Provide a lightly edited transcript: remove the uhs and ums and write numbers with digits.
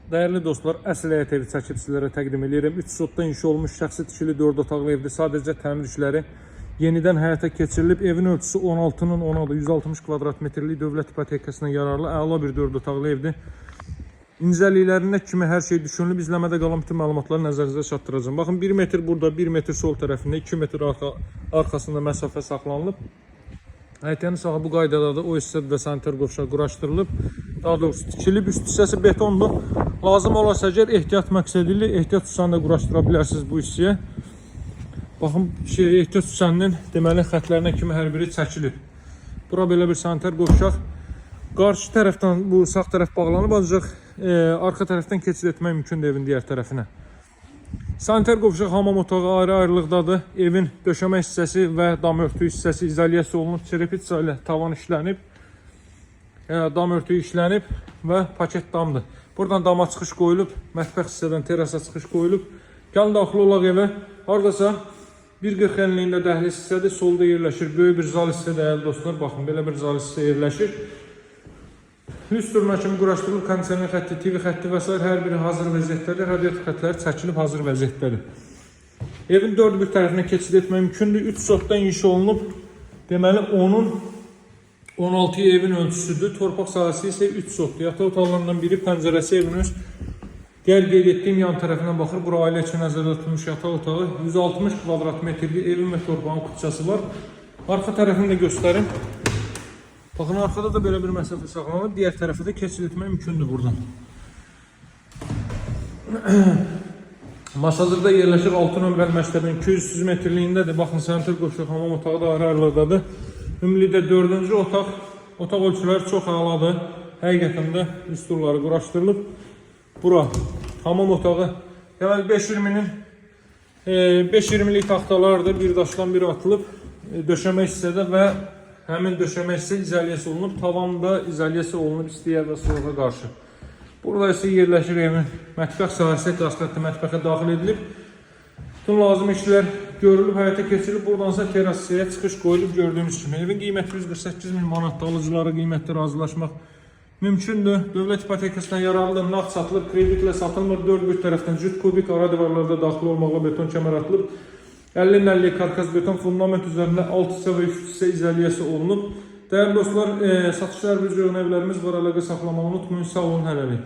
Değerli dostlar, əsl həyət evi çəkib sizlərə təqdim edirəm. 3 sotda inşa olmuş şəxsi tikili 4 otaqlı evdir. Sadəcə təmir işləri yenidən həyata keçirilib. Evin ölçüsü 16-nın 10-adır. 160 kvadrat metrlik dövlət ipotekasına yararlı əla bir 4 otaqlı evdir. İncəliklərinə kimi hər şey düşünülüb. İzləmədə qalan bütün məlumatları nəzərinizə çatdıracağım. Baxın, 1 metr burada, 1 metr sol tərəfində, 2 metr arxasında məsafə saxlanılıb. Həyətənin sahibi bu qaydadadır. O hissədə də sanitar qovşaq quraşdırılıb. Daha doğrusu tikilib, üst hissəsi betondur. Lazım olarsa əgər ehtiyat məqsədi ilə ehtiyat süsanı da quraşdıra bilərsiniz bu hissəyə. Baxın, ehtiyat süsanının deməli xətlərinə kimi hər biri çəkilib. Bura belə bir sanitar qovşaq. Qarşı tərəfdən bu sağ tərəf bağlanıb, ancaq arxa tərəfdən keçid etmək mümkündür evin digər tərəfinə. Sanitar qovşaq hamam otağı ayrı-ayrılıqdadır. Evin döşəmə hissəsi və dam örtü hissəsi izolyasiya olunub, çerepitsa ilə tavan işlənib, dam örtü işlənib və paket damdır. Buradan dama çıxış qoyulub, mətbəx hissədən terasa çıxış qoyulub. Gəlin daxil olaq evə. Haradasa 1.40 enliyində dəhliz hissədir, solda yerləşir. Böyük bir zal hissə dəyərli dostlar. Baxın, belə bir zal hissə yerləşir. Üst durma kimi quraşdırılıb, kondisioner xətti, TV xətti və s. hər biri hazır vəziyyətdədir. Radiator xətləri çəkilib hazır vəziyyətdədir. Evin dörd bir tərəfinə keçid etmək mümkündür. 3 sotdan inşa olunub. Deməli, onun 16 evin ölçüsüdür. Torpaq sahəsi isə 3 sotdur. Yataq otaqlarından biri pəncərəsi evin öz. Digər qeyd etdiyim yan tərəfindən baxır. Bura ailə üçün nəzərdə tutulmuş yataq otağı. 160 kvadrat metrli evin və torpağın küçəsi var. Arxa tərəfini də göstərim. Baxın, arxada da belə bir məsafə saxlanıb, digər tərəfə də keçid etmək mümkündür buradan. Masazırda yerləşir 6 nömrəli məktəbin 200 metrliyindədir. Baxın, sanitar qovşaq hamam otağı da ayrı-ayrılıqdadır. Ümumilikdə 4-cü otaq. Otaq ölçüləri çox əladır. Həqiqətən də üstulları quraşdırılıb. Bura hamam otağı. Deməli 5.20'lik taxtalardır. Bir daşdan biri atılıb. Döşəmə hissədə və həmin döşəmə hissə izolyasiya olunub, tavanda izolyasiya olunub istiyə və soğuğa qarşı. Burada isə yerləşir evin mətbəx sahəsi, qazqatlı mətbəxə daxil edilib. Bütün lazım işlər görülüb, həyata keçirilib. Buradansa terasaya çıxış qoyulub gördüyünüz kimi. Evin qiyməti 148.000 manatdır. Alıcılara qiymətdə razılaşmaq mümkündür. Dövlət ipotekasına yararlı nağd satılır, kreditlə satılmır. 4 bir tərəfdən cüt kubik ara divarlarda daxil olmağa beton kəmər atılıb. 50-50 karkas beton fundament üzərində 6 hissə və 3 hissə izolyasiya olunub. Dəyərli dostlar, satışlar videonun evlərimiz var, əlaqə saxlamağı unutmayın. Sağ olun, hələlik.